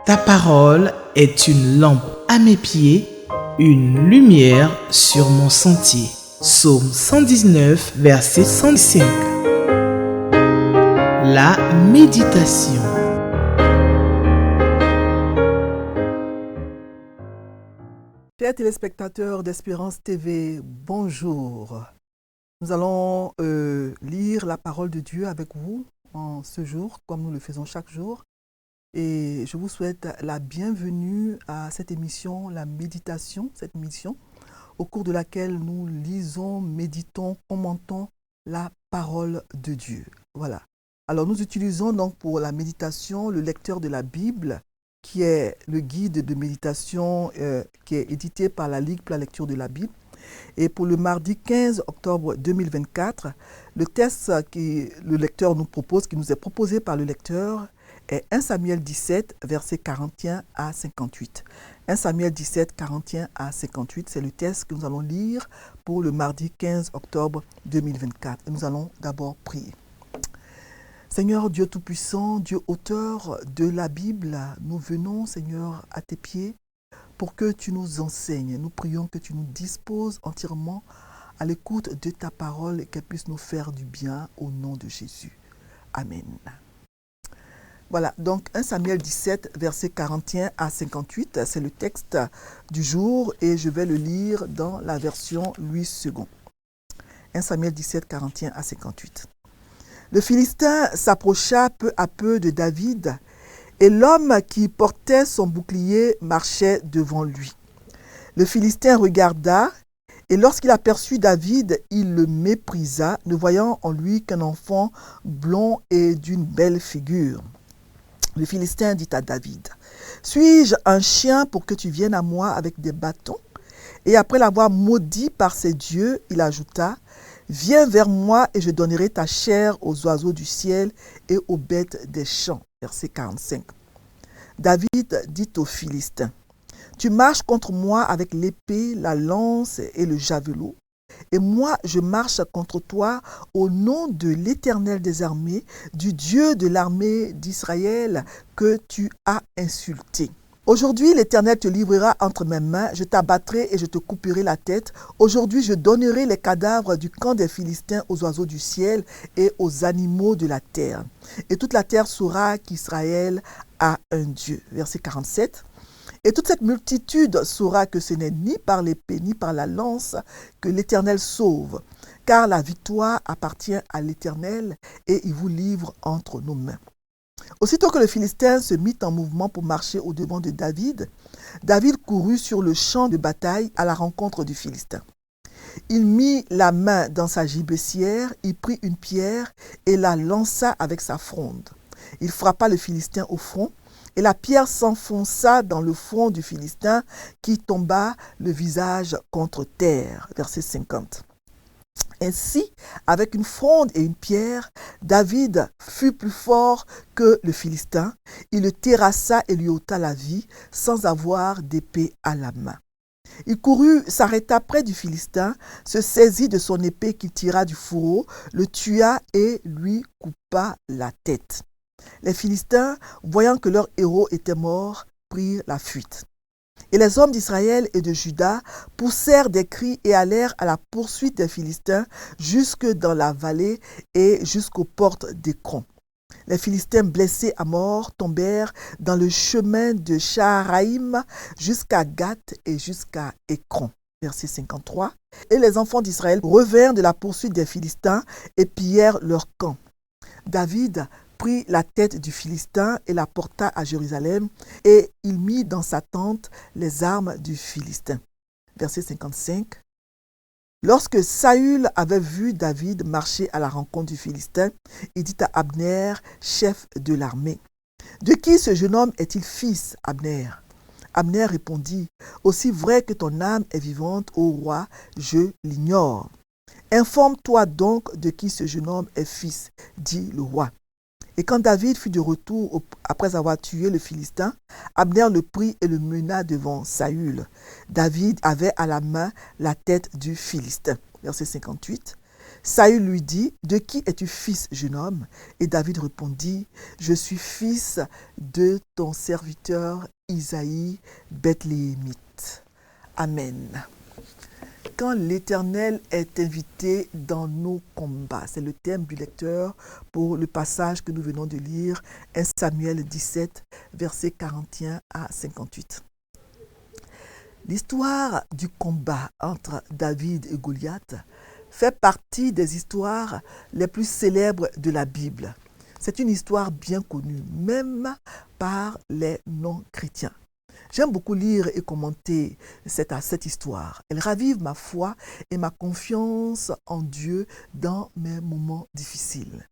Ta parole est une lampe à mes pieds, une lumière sur mon sentier. Psaume 119, verset 105. La méditation. Chers téléspectateurs d'Espérance TV, bonjour. Nous allons lire la parole de Dieu avec vous en ce jour, comme nous le faisons chaque jour. Et je vous souhaite la bienvenue à cette émission, la méditation, cette émission au cours de laquelle nous lisons, méditons, commentons la parole de Dieu. Voilà. Alors nous utilisons donc pour la méditation le lecteur de la Bible, qui est le guide de méditation qui est édité par la Ligue pour la lecture de la Bible. Et pour le mardi 15 octobre 2024, le texte que le lecteur nous propose, qui nous est proposé par le lecteur, est 1 Samuel 17, versets 41 à 58. 1 Samuel 17, 41 à 58, c'est le texte que nous allons lire pour le mardi 15 octobre 2024. Et nous allons d'abord prier. Seigneur Dieu Tout-Puissant, Dieu auteur de la Bible, nous venons, Seigneur, à tes pieds pour que tu nous enseignes. Nous prions que tu nous disposes entièrement à l'écoute de ta parole et qu'elle puisse nous faire du bien au nom de Jésus. Amen. Voilà, donc 1 Samuel 17, versets 41 à 58, c'est le texte du jour et je vais le lire dans la version Louis II. 1 Samuel 17, 41 à 58. Le Philistin s'approcha peu à peu de David et l'homme qui portait son bouclier marchait devant lui. Le Philistin regarda et lorsqu'il aperçut David, il le méprisa, ne voyant en lui qu'un enfant blond et d'une belle figure. Le Philistin dit à David, « Suis-je un chien pour que tu viennes à moi avec des bâtons ?» Et après l'avoir maudit par ses dieux, il ajouta, « Viens vers moi et je donnerai ta chair aux oiseaux du ciel et aux bêtes des champs. » Verset 45. David dit aux Philistins, « Tu marches contre moi avec l'épée, la lance et le javelot. Et moi, je marche contre toi au nom de l'Éternel des armées, du Dieu de l'armée d'Israël que tu as insulté. Aujourd'hui, l'Éternel te livrera entre mes mains, je t'abattrai et je te couperai la tête. Aujourd'hui, je donnerai les cadavres du camp des Philistins aux oiseaux du ciel et aux animaux de la terre. Et toute la terre saura qu'Israël a un Dieu. » Verset 47. Et toute cette multitude saura que ce n'est ni par l'épée ni par la lance que l'Éternel sauve, car la victoire appartient à l'Éternel et il vous livre entre nos mains. Aussitôt que le Philistin se mit en mouvement pour marcher au-devant de David, David courut sur le champ de bataille à la rencontre du Philistin. Il mit la main dans sa gibecière, il prit une pierre et la lança avec sa fronde. Il frappa le Philistin au front, et la pierre s'enfonça dans le front du Philistin qui tomba le visage contre terre. Verset 50. Ainsi, avec une fronde et une pierre, David fut plus fort que le Philistin. Il le terrassa et lui ôta la vie sans avoir d'épée à la main. Il courut, s'arrêta près du Philistin, se saisit de son épée qu'il tira du fourreau, le tua et lui coupa la tête. Les Philistins, voyant que leur héros était mort, prirent la fuite. Et les hommes d'Israël et de Juda poussèrent des cris et allèrent à la poursuite des Philistins jusque dans la vallée et jusqu'aux portes d'Écron. Les Philistins blessés à mort tombèrent dans le chemin de Shaharaïm jusqu'à Gath et jusqu'à Écron. Verset 53. Et les enfants d'Israël revinrent de la poursuite des Philistins et pillèrent leur camp. David prit la tête du Philistin et la porta à Jérusalem, et il mit dans sa tente les armes du Philistin. Verset 55. Lorsque Saül avait vu David marcher à la rencontre du Philistin, il dit à Abner, chef de l'armée, « De qui ce jeune homme est-il fils, Abner ?» Abner répondit, « Aussi vrai que ton âme est vivante, ô roi, je l'ignore. » « Informe-toi donc de qui ce jeune homme est fils, dit le roi. » Et quand David fut de retour après avoir tué le Philistin, Abner le prit et le mena devant Saül. David avait à la main la tête du Philistin. Verset 58. Saül lui dit, « De qui es-tu fils, jeune homme ?» Et David répondit, « Je suis fils de ton serviteur Isaïe, Bethléemite. » Amen. Quand l'Éternel est invité dans nos combats, c'est le thème du lecteur pour le passage que nous venons de lire, 1 Samuel 17, versets 41 à 58. L'histoire du combat entre David et Goliath fait partie des histoires les plus célèbres de la Bible. C'est une histoire bien connue, même par les non-chrétiens. J'aime beaucoup lire et commenter cette histoire. Elle ravive ma foi et ma confiance en Dieu dans mes moments difficiles.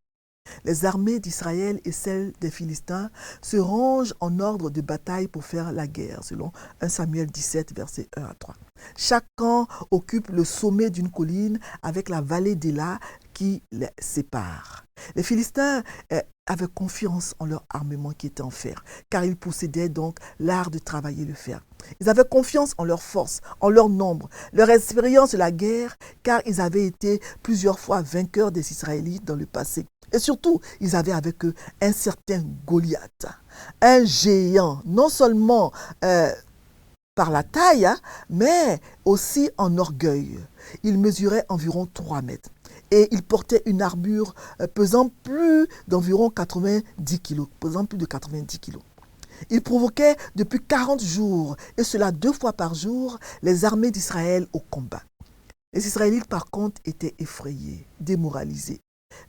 Les armées d'Israël et celles des Philistins se rangent en ordre de bataille pour faire la guerre, selon 1 Samuel 17, versets 1 à 3. Chaque camp occupe le sommet d'une colline avec la vallée d'Éla qui les sépare. Les Philistins avaient confiance en leur armement qui était en fer, car ils possédaient donc l'art de travailler le fer. Ils avaient confiance en leur force, en leur nombre, leur expérience de la guerre, car ils avaient été plusieurs fois vainqueurs des Israélites dans le passé. Et surtout, ils avaient avec eux un certain Goliath, un géant, non seulement par la taille, mais aussi en orgueil. Il mesurait environ 3 mètres. Et il portait une armure pesant plus d'environ 90 kilos, pesant plus de 90 kilos. Il provoquait depuis 40 jours, et cela 2 fois par jour, les armées d'Israël au combat. Les Israélites, par contre, étaient effrayés, démoralisés.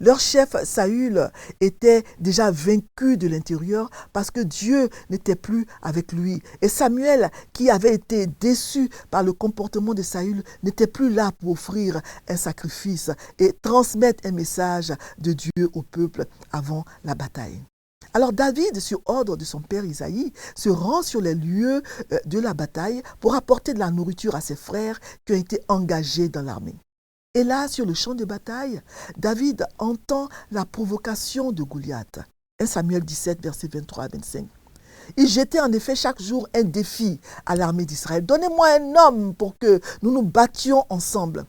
Leur chef Saül était déjà vaincu de l'intérieur parce que Dieu n'était plus avec lui. Et Samuel, qui avait été déçu par le comportement de Saül, n'était plus là pour offrir un sacrifice et transmettre un message de Dieu au peuple avant la bataille. Alors David, sur ordre de son père Isaïe, se rend sur les lieux de la bataille pour apporter de la nourriture à ses frères qui ont été engagés dans l'armée. Et là, sur le champ de bataille, David entend la provocation de Goliath. 1 Samuel 17, versets 23 à 25. Il jetait en effet chaque jour un défi à l'armée d'Israël. « Donnez-moi un homme pour que nous nous battions ensemble. »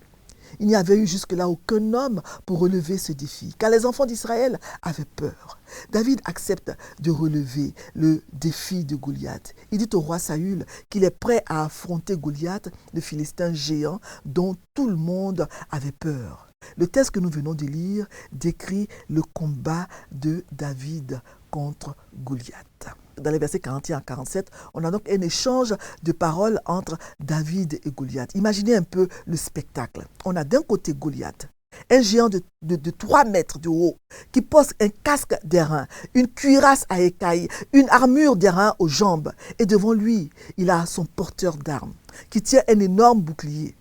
Il n'y avait eu jusque-là aucun homme pour relever ce défi, car les enfants d'Israël avaient peur. David accepte de relever le défi de Goliath. Il dit au roi Saül qu'il est prêt à affronter Goliath, le Philistin géant dont tout le monde avait peur. Le texte que nous venons de lire décrit le combat de David contre Goliath. Dans les versets 41 à 47, on a donc un échange de paroles entre David et Goliath. Imaginez un peu le spectacle. On a d'un côté Goliath, un géant de 3 mètres de haut, qui porte un casque d'airain, une cuirasse à écailles, une armure d'airain aux jambes. Et devant lui, il a son porteur d'armes, qui tient un énorme bouclier.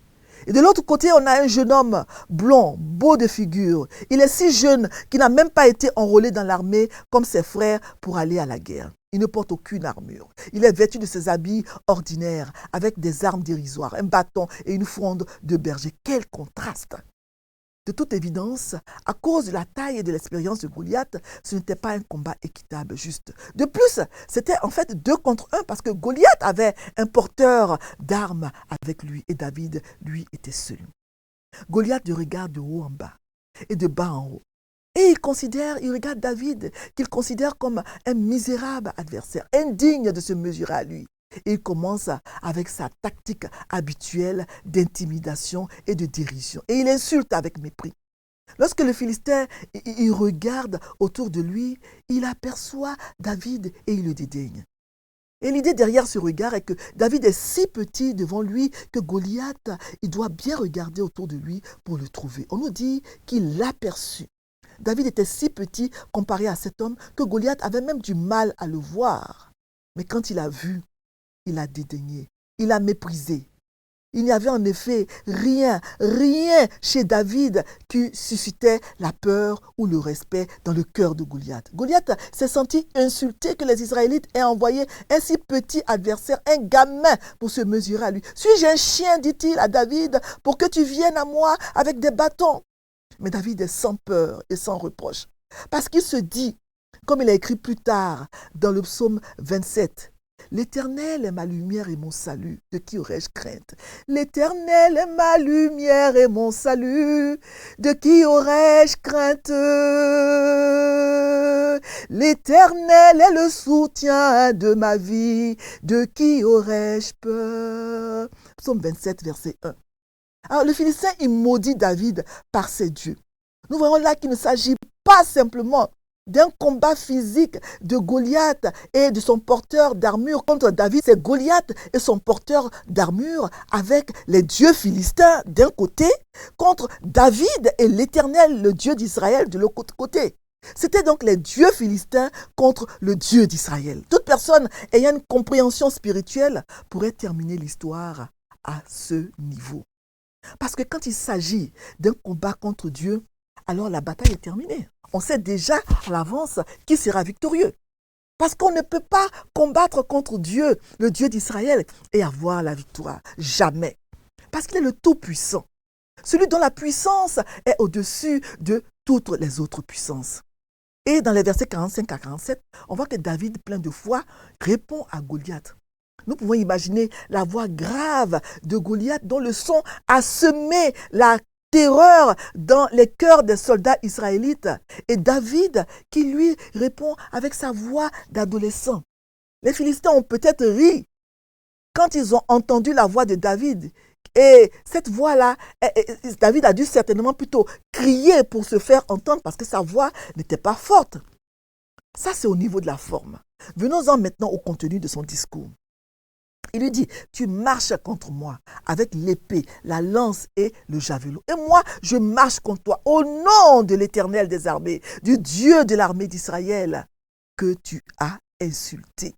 Et de l'autre côté, on a un jeune homme blond, beau de figure. Il est si jeune qu'il n'a même pas été enrôlé dans l'armée comme ses frères pour aller à la guerre. Il ne porte aucune armure. Il est vêtu de ses habits ordinaires, avec des armes dérisoires, un bâton et une fronde de berger. Quel contraste! De toute évidence, à cause de la taille et de l'expérience de Goliath, ce n'était pas un combat équitable, juste. De plus, c'était en fait 2 contre 1 parce que Goliath avait un porteur d'armes avec lui et David, lui, était seul. Goliath le regarde de haut en bas et de bas en haut. Et il regarde David, qu'il considère comme un misérable adversaire, indigne de se mesurer à lui. Et il commence avec sa tactique habituelle d'intimidation et de dérision. Et il insulte avec mépris. Lorsque le Philistin il regarde autour de lui, il aperçoit David et il le dédaigne. Et l'idée derrière ce regard est que David est si petit devant lui que Goliath, il doit bien regarder autour de lui pour le trouver. On nous dit qu'il l'aperçut. David était si petit comparé à cet homme que Goliath avait même du mal à le voir. Mais quand il a vu, il a dédaigné, il a méprisé. Il n'y avait en effet rien chez David qui suscitait la peur ou le respect dans le cœur de Goliath. Goliath s'est senti insulté que les Israélites aient envoyé un si petit adversaire, un gamin, pour se mesurer à lui. « Suis-je un chien, dit-il à David, pour que tu viennes à moi avec des bâtons ?» Mais David est sans peur et sans reproche. Parce qu'il se dit, comme il a écrit plus tard dans le psaume 27, L'Éternel est ma lumière et mon salut. De qui aurais-je crainte? L'Éternel est ma lumière et mon salut. De qui aurais-je crainte? L'Éternel est le soutien de ma vie. De qui aurais-je peur? Psaume 27, verset 1. Alors, le Philistin, il maudit David par ses dieux. Nous voyons là qu'il ne s'agit pas simplement d'un combat physique de Goliath et de son porteur d'armure contre David. C'est Goliath et son porteur d'armure avec les dieux philistins d'un côté contre David et l'Éternel, le Dieu d'Israël, de l'autre côté. C'était donc les dieux philistins contre le Dieu d'Israël. Toute personne ayant une compréhension spirituelle pourrait terminer l'histoire à ce niveau. Parce que quand il s'agit d'un combat contre Dieu, alors la bataille est terminée. On sait déjà à l'avance qui sera victorieux. Parce qu'on ne peut pas combattre contre Dieu, le Dieu d'Israël, et avoir la victoire. Jamais. Parce qu'il est le Tout-Puissant. Celui dont la puissance est au-dessus de toutes les autres puissances. Et dans les versets 45 à 47, on voit que David, plein de foi, répond à Goliath. Nous pouvons imaginer la voix grave de Goliath dont le son a semé la terreur dans les cœurs des soldats israélites. Et David qui lui répond avec sa voix d'adolescent. Les Philistins ont peut-être ri quand ils ont entendu la voix de David. Et cette voix-là, David a dû certainement plutôt crier pour se faire entendre parce que sa voix n'était pas forte. Ça, c'est au niveau de la forme. Venons-en maintenant au contenu de son discours. Il lui dit, tu marches contre moi avec l'épée, la lance et le javelot. Et moi, je marche contre toi au nom de l'Éternel des armées, du Dieu de l'armée d'Israël que tu as insulté.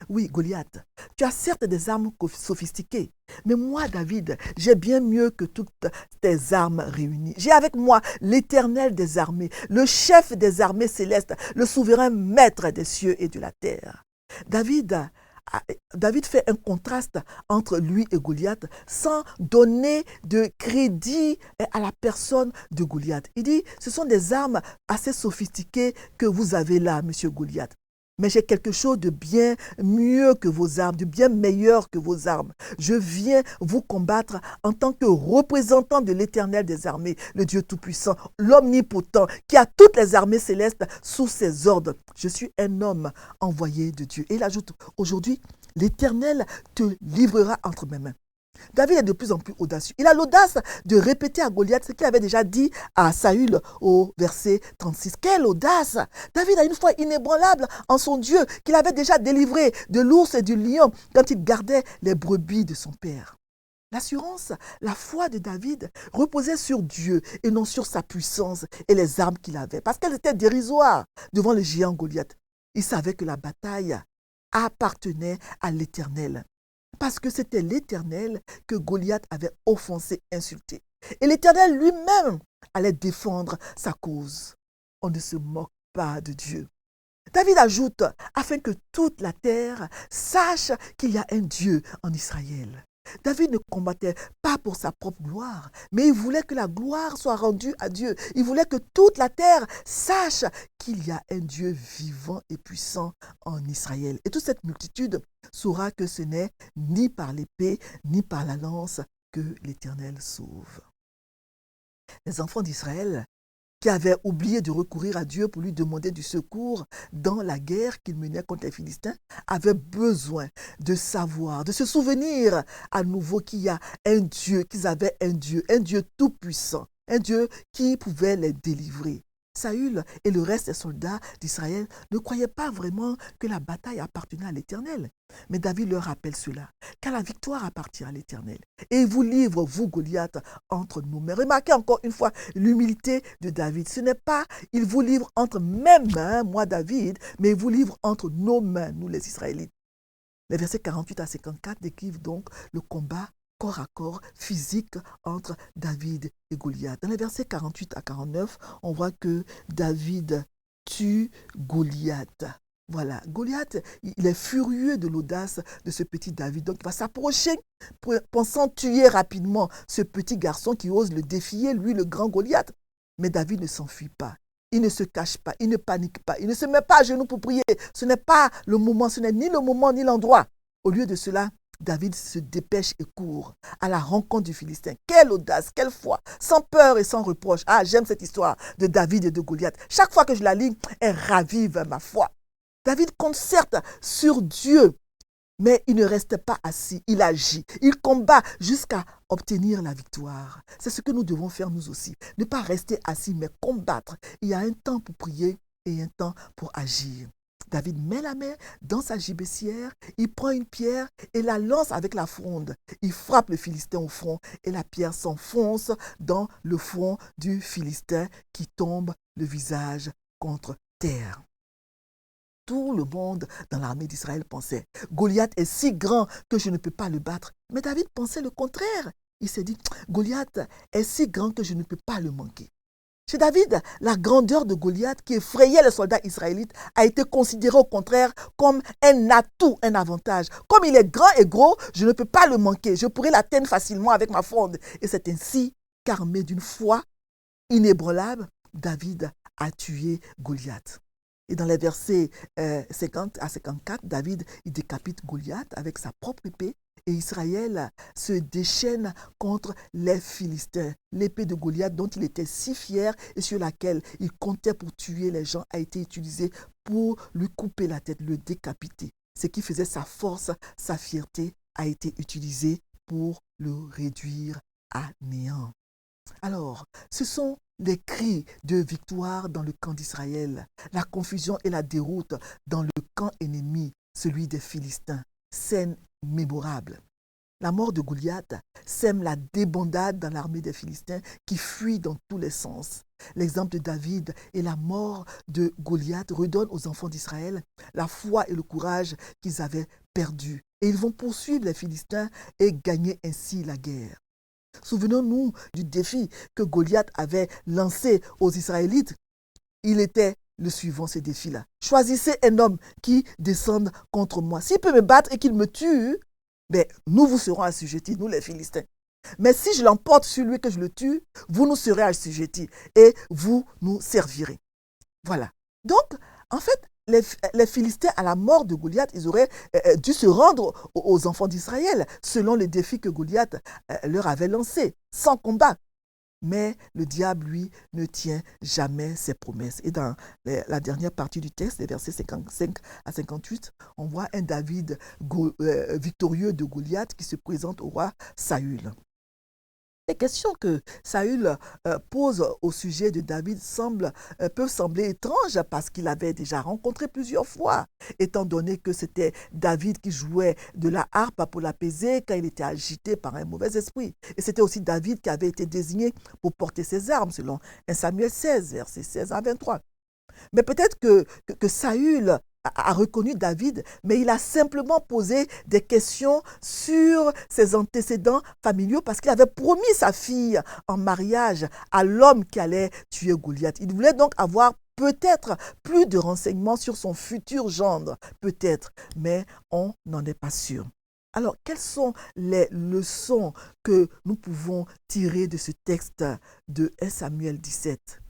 Oui, Goliath, tu as certes des armes sophistiquées, mais moi, David, j'ai bien mieux que toutes tes armes réunies. J'ai avec moi l'Éternel des armées, le chef des armées célestes, le souverain maître des cieux et de la terre. David fait un contraste entre lui et Goliath sans donner de crédit à la personne de Goliath. Il dit, ce sont des armes assez sophistiquées que vous avez là, monsieur Goliath. Mais j'ai quelque chose de bien mieux que vos armes, de bien meilleur que vos armes. Je viens vous combattre en tant que représentant de l'Éternel des armées, le Dieu Tout-Puissant, l'Omnipotent, qui a toutes les armées célestes sous ses ordres. Je suis un homme envoyé de Dieu. Et il ajoute, aujourd'hui, l'Éternel te livrera entre mes mains. David est de plus en plus audacieux. Il a l'audace de répéter à Goliath ce qu'il avait déjà dit à Saül au verset 36. Quelle audace! David a une foi inébranlable en son Dieu qu'il avait déjà délivré de l'ours et du lion quand il gardait les brebis de son père. L'assurance, la foi de David reposait sur Dieu et non sur sa puissance et les armes qu'il avait. Parce qu'elles étaient dérisoires devant le géant Goliath. Il savait que la bataille appartenait à l'Éternel. Parce que c'était l'Éternel que Goliath avait offensé, insulté. Et l'Éternel lui-même allait défendre sa cause. On ne se moque pas de Dieu. David ajoute, afin que toute la terre sache qu'il y a un Dieu en Israël. David ne combattait pas pour sa propre gloire, mais il voulait que la gloire soit rendue à Dieu. Il voulait que toute la terre sache qu'il y a un Dieu vivant et puissant en Israël. Et toute cette multitude saura que ce n'est ni par l'épée, ni par la lance que l'Éternel sauve. Les enfants d'Israël, qui avaient oublié de recourir à Dieu pour lui demander du secours dans la guerre qu'il menait contre les Philistins, avaient besoin de savoir, de se souvenir à nouveau qu'il y a un Dieu, qu'ils avaient un Dieu tout-puissant, un Dieu qui pouvait les délivrer. Saül et le reste des soldats d'Israël ne croyaient pas vraiment que la bataille appartenait à l'Éternel. Mais David leur rappelle cela, car la victoire appartient à l'Éternel. Et il vous livre, vous Goliath, entre nos mains. Remarquez encore une fois l'humilité de David. Ce n'est pas, il vous livre entre mes mains, moi David, mais il vous livre entre nos mains, nous les Israélites. Les versets 48 à 54 décrivent donc le combat corps à corps physique entre David et Goliath. Dans les versets 48 à 49, on voit que David tue Goliath. Voilà, Goliath, il est furieux de l'audace de ce petit David. Donc, il va s'approcher, pensant tuer rapidement ce petit garçon qui ose le défier, lui, le grand Goliath. Mais David ne s'enfuit pas. Il ne se cache pas, il ne panique pas, il ne se met pas à genoux pour prier. Ce n'est pas le moment, ce n'est ni le moment ni l'endroit. Au lieu de cela, David se dépêche et court à la rencontre du Philistin. Quelle audace, quelle foi, sans peur et sans reproche. Ah, j'aime cette histoire de David et de Goliath. Chaque fois que je la lis, elle ravive ma foi. David compte certes sur Dieu, mais il ne reste pas assis, il agit, il combat jusqu'à obtenir la victoire. C'est ce que nous devons faire nous aussi. Ne pas rester assis, mais combattre. Il y a un temps pour prier et un temps pour agir. David met la main dans sa gibecière, il prend une pierre et la lance avec la fronde. Il frappe le Philistin au front et la pierre s'enfonce dans le front du Philistin qui tombe le visage contre terre. Tout le monde dans l'armée d'Israël pensait, Goliath est si grand que je ne peux pas le battre. Mais David pensait le contraire. Il s'est dit, Goliath est si grand que je ne peux pas le manquer. Chez David, la grandeur de Goliath qui effrayait les soldats israélites a été considérée au contraire comme un atout, un avantage. Comme il est grand et gros, je ne peux pas le manquer. Je pourrais l'atteindre facilement avec ma fronde. Et c'est ainsi qu'armé d'une foi inébranlable, David a tué Goliath. Et dans les versets 50 à 54, David il décapite Goliath avec sa propre épée et Israël se déchaîne contre les Philistins. L'épée de Goliath dont il était si fier et sur laquelle il comptait pour tuer les gens a été utilisée pour lui couper la tête, le décapiter. Ce qui faisait sa force, sa fierté a été utilisé pour le réduire à néant. Alors, ce sont les cris de victoire dans le camp d'Israël, la confusion et la déroute dans le camp ennemi, celui des Philistins. Scène mémorable. La mort de Goliath sème la débandade dans l'armée des Philistins qui fuit dans tous les sens. L'exemple de David et la mort de Goliath redonnent aux enfants d'Israël la foi et le courage qu'ils avaient perdus. Et ils vont poursuivre les Philistins et gagner ainsi la guerre. Souvenons-nous du défi que Goliath avait lancé aux Israélites. Il était le suivant, ce défi-là. Choisissez un homme qui descende contre moi. S'il peut me battre et qu'il me tue, ben, nous vous serons assujettis, nous les Philistins. Mais si je l'emporte sur lui et que je le tue, vous nous serez assujettis et vous nous servirez. Voilà. Donc, en fait, les Philistins, à la mort de Goliath, ils auraient dû se rendre aux enfants d'Israël, selon le défi que Goliath leur avait lancé, sans combat. Mais le diable, lui, ne tient jamais ses promesses. Et dans la dernière partie du texte, les versets 55 à 58, on voit un David victorieux de Goliath qui se présente au roi Saül. Les questions que Saül pose au sujet de David peuvent sembler étranges parce qu'il avait déjà rencontré plusieurs fois, étant donné que c'était David qui jouait de la harpe pour l'apaiser quand il était agité par un mauvais esprit. Et c'était aussi David qui avait été désigné pour porter ses armes, selon 1 Samuel 16, versets 16 à 23. Mais peut-être que Saül a reconnu David, mais il a simplement posé des questions sur ses antécédents familiaux parce qu'il avait promis sa fille en mariage à l'homme qui allait tuer Goliath. Il voulait donc avoir peut-être plus de renseignements sur son futur gendre, peut-être, mais on n'en est pas sûr. Alors, quelles sont les leçons que nous pouvons tirer de ce texte de 1 Samuel 17 ?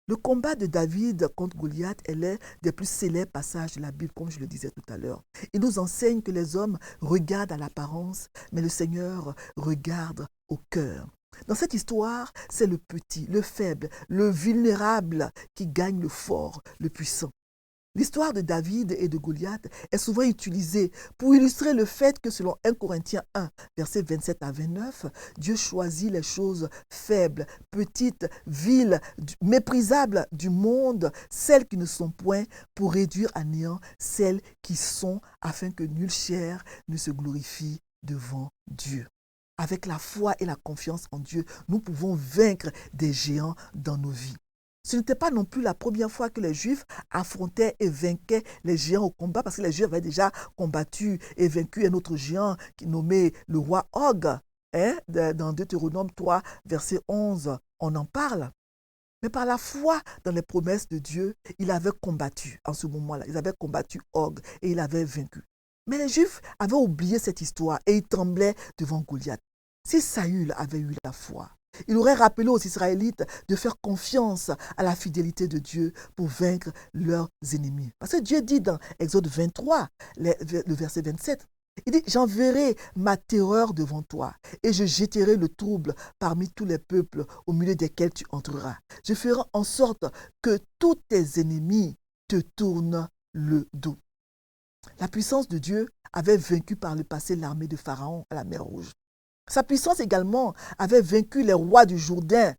Le combat de David contre Goliath est l'un des plus célèbres passages de la Bible, comme je le disais tout à l'heure. Il nous enseigne que les hommes regardent à l'apparence, mais le Seigneur regarde au cœur. Dans cette histoire, c'est le petit, le faible, le vulnérable qui gagne le fort, le puissant. L'histoire de David et de Goliath est souvent utilisée pour illustrer le fait que selon 1 Corinthiens 1, versets 27 à 29, Dieu choisit les choses faibles, petites, viles, méprisables du monde, celles qui ne sont point, pour réduire à néant celles qui sont, afin que nulle chair ne se glorifie devant Dieu. Avec la foi et la confiance en Dieu, nous pouvons vaincre des géants dans nos vies. Ce n'était pas non plus la première fois que les Juifs affrontaient et vainquaient les géants au combat, parce que les Juifs avaient déjà combattu et vaincu un autre géant qui nommé le roi Og. Dans Deutéronome 3, verset 11, on en parle. Mais par la foi dans les promesses de Dieu, il avait combattu en ce moment-là. Ils avaient combattu Og et il avait vaincu. Mais les Juifs avaient oublié cette histoire et ils tremblaient devant Goliath. Si Saül avait eu la foi, Il aurait rappelé aux Israélites de faire confiance à la fidélité de Dieu pour vaincre leurs ennemis. Parce que Dieu dit dans Exode 23, le verset 27, il dit, j'enverrai ma terreur devant toi et je jetterai le trouble parmi tous les peuples au milieu desquels tu entreras. Je ferai en sorte que tous tes ennemis te tournent le dos. La puissance de Dieu avait vaincu par le passé l'armée de Pharaon à la mer Rouge. Sa puissance également avait vaincu les rois du Jourdain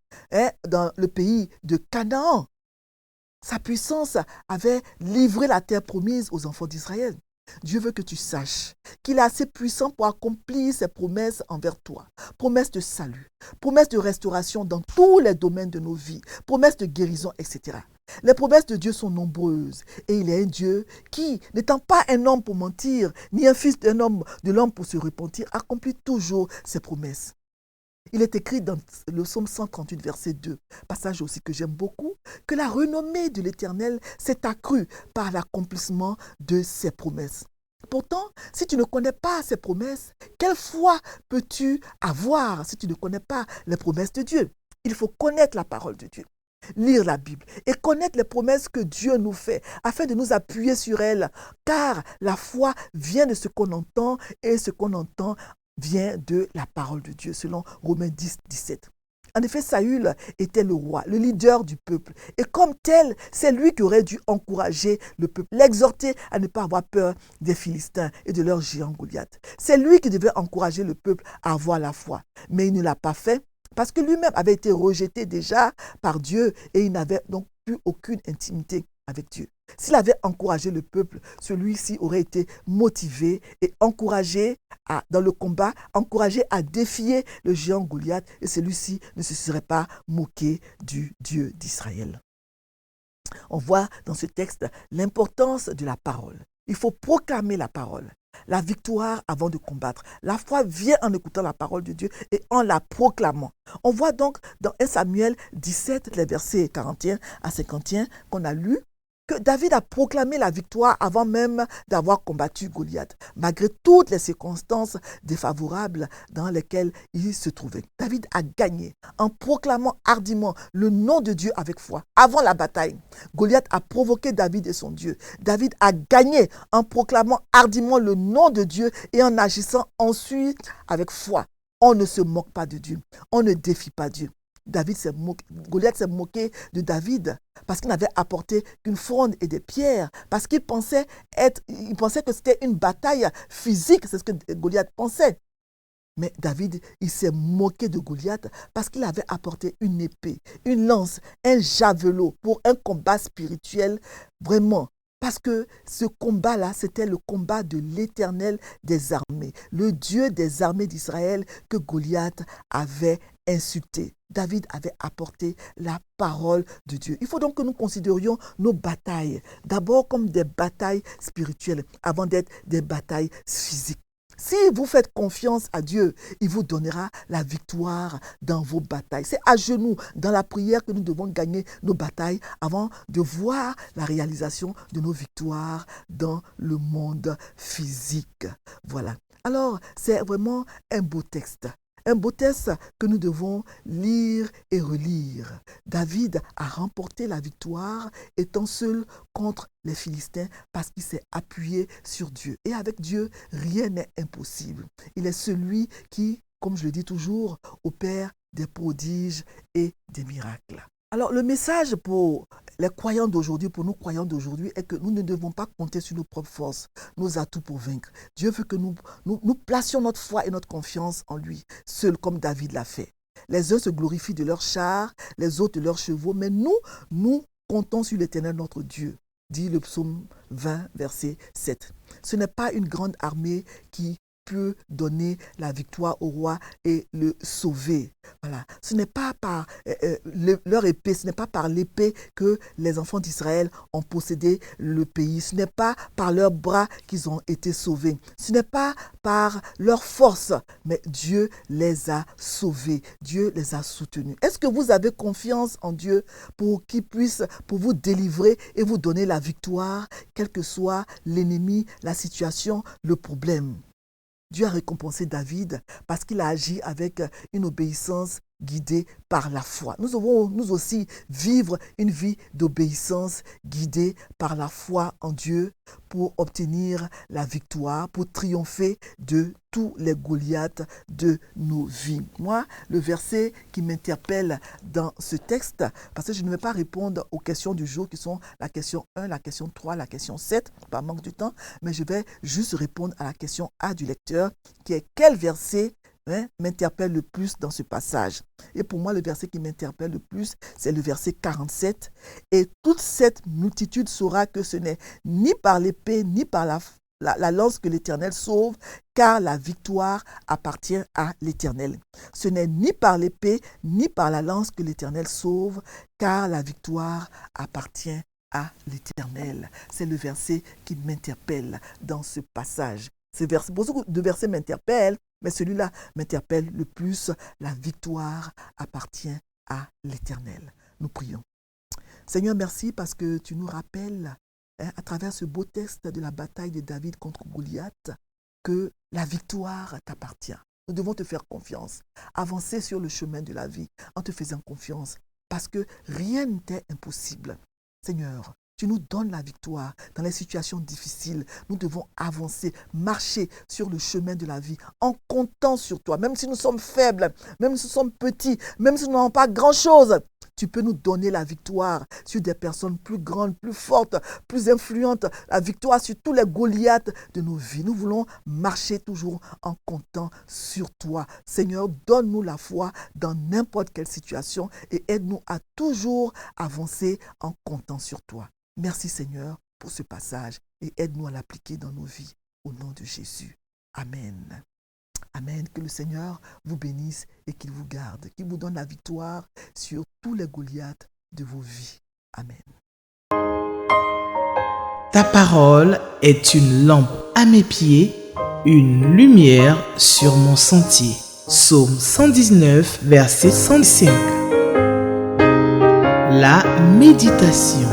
dans le pays de Canaan. Sa puissance avait livré la terre promise aux enfants d'Israël. Dieu veut que tu saches qu'il est assez puissant pour accomplir ses promesses envers toi. Promesses de salut, promesses de restauration dans tous les domaines de nos vies, promesses de guérison, etc. Les promesses de Dieu sont nombreuses et il est un Dieu qui, n'étant pas un homme pour mentir, ni un fils d'un homme de l'homme pour se repentir, accomplit toujours ses promesses. Il est écrit dans le psaume 138, verset 2, passage aussi que j'aime beaucoup, que la renommée de l'Éternel s'est accrue par l'accomplissement de ses promesses. Pourtant, si tu ne connais pas ces promesses, quelle foi peux-tu avoir si tu ne connais pas les promesses de Dieu? Il faut connaître la parole de Dieu, lire la Bible et connaître les promesses que Dieu nous fait afin de nous appuyer sur elles, car la foi vient de ce qu'on entend et ce qu'on entend vient de la parole de Dieu, selon Romains 10, 17. En effet, Saül était le roi, le leader du peuple. Et comme tel, c'est lui qui aurait dû encourager le peuple, l'exhorter à ne pas avoir peur des Philistins et de leur géant Goliath. C'est lui qui devait encourager le peuple à avoir la foi. Mais il ne l'a pas fait parce que lui-même avait été rejeté déjà par Dieu et il n'avait donc plus aucune intimité avec Dieu. S'il avait encouragé le peuple, celui-ci aurait été motivé et encouragé dans le combat, encouragé à défier le géant Goliath et celui-ci ne se serait pas moqué du Dieu d'Israël. On voit dans ce texte l'importance de la parole. Il faut proclamer la parole. La victoire avant de combattre. La foi vient en écoutant la parole de Dieu et en la proclamant. On voit donc dans 1 Samuel 17, les versets 41 à 51 qu'on a lus, que David a proclamé la victoire avant même d'avoir combattu Goliath, malgré toutes les circonstances défavorables dans lesquelles il se trouvait. David a gagné en proclamant hardiment le nom de Dieu avec foi. Avant la bataille, Goliath a provoqué David et son Dieu. David a gagné en proclamant hardiment le nom de Dieu et en agissant ensuite avec foi. On ne se moque pas de Dieu, on ne défie pas Dieu. Goliath s'est moqué de David parce qu'il n'avait apporté qu'une fronde et des pierres, parce qu'il pensait que c'était une bataille physique, c'est ce que Goliath pensait. Mais David, il s'est moqué de Goliath parce qu'il avait apporté une épée, une lance, un javelot pour un combat spirituel, vraiment. Parce que ce combat-là, c'était le combat de l'Éternel des armées, le Dieu des armées d'Israël que Goliath avait insulté. David avait apporté la parole de Dieu. Il faut donc que nous considérions nos batailles d'abord comme des batailles spirituelles avant d'être des batailles physiques. Si vous faites confiance à Dieu, il vous donnera la victoire dans vos batailles. C'est à genoux, dans la prière, que nous devons gagner nos batailles avant de voir la réalisation de nos victoires dans le monde physique. Voilà. Alors, c'est vraiment un beau texte. Un beau texte que nous devons lire et relire. David a remporté la victoire étant seul contre les Philistins parce qu'il s'est appuyé sur Dieu. Et avec Dieu, rien n'est impossible. Il est celui qui, comme je le dis toujours, opère des prodiges et des miracles. Alors, le message pour les croyants d'aujourd'hui, pour nous croyants d'aujourd'hui, est que nous ne devons pas compter sur nos propres forces, nos atouts pour vaincre. Dieu veut que nous placions notre foi et notre confiance en lui, seul comme David l'a fait. Les uns se glorifient de leurs chars, les autres de leurs chevaux, mais nous comptons sur l'Éternel notre Dieu, dit le psaume 20, verset 7. Ce n'est pas une grande armée qui peut donner la victoire au roi et le sauver. Voilà. Ce n'est pas par leur épée, ce n'est pas par l'épée que les enfants d'Israël ont possédé le pays. Ce n'est pas par leurs bras qu'ils ont été sauvés. Ce n'est pas par leur force, mais Dieu les a sauvés. Dieu les a soutenus. Est-ce que vous avez confiance en Dieu pour qu'il puisse pour vous délivrer et vous donner la victoire, quel que soit l'ennemi, la situation, le problème? Dieu a récompensé David parce qu'il a agi avec une obéissance guidés par la foi. Nous devons nous aussi vivre une vie d'obéissance guidée par la foi en Dieu pour obtenir la victoire, pour triompher de tous les Goliaths de nos vies. Moi, le verset qui m'interpelle dans ce texte, parce que je ne vais pas répondre aux questions du jour qui sont la question 1, la question 3, la question 7, par manque de temps, mais je vais juste répondre à la question A du lecteur, qui est quel verset m'interpelle le plus dans ce passage. Et pour moi, le verset qui m'interpelle le plus, c'est le verset 47. Et toute cette multitude saura que ce n'est ni par l'épée, ni par la lance que l'Éternel sauve, car la victoire appartient à l'Éternel. Ce n'est ni par l'épée, ni par la lance que l'Éternel sauve, car la victoire appartient à l'Éternel. C'est le verset qui m'interpelle dans ce passage. Beaucoup de versets m'interpellent, mais celui-là m'interpelle le plus. La victoire appartient à l'Éternel. Nous prions. Seigneur, merci parce que tu nous rappelles, à travers ce beau texte de la bataille de David contre Goliath, que la victoire t'appartient. Nous devons te faire confiance, avancer sur le chemin de la vie en te faisant confiance, parce que rien n'était impossible. Seigneur, tu nous donnes la victoire dans les situations difficiles. Nous devons avancer, marcher sur le chemin de la vie en comptant sur toi. Même si nous sommes faibles, même si nous sommes petits, même si nous n'avons pas grand-chose, tu peux nous donner la victoire sur des personnes plus grandes, plus fortes, plus influentes. La victoire sur tous les Goliaths de nos vies. Nous voulons marcher toujours en comptant sur toi. Seigneur, donne-nous la foi dans n'importe quelle situation et aide-nous à toujours avancer en comptant sur toi. Merci Seigneur pour ce passage et aide-nous à l'appliquer dans nos vies. Au nom de Jésus. Amen. Amen. Que le Seigneur vous bénisse et qu'il vous garde, qu'il vous donne la victoire sur tous les Goliaths de vos vies. Amen. Ta parole est une lampe à mes pieds, une lumière sur mon sentier. Psaume 119, verset 105. La méditation.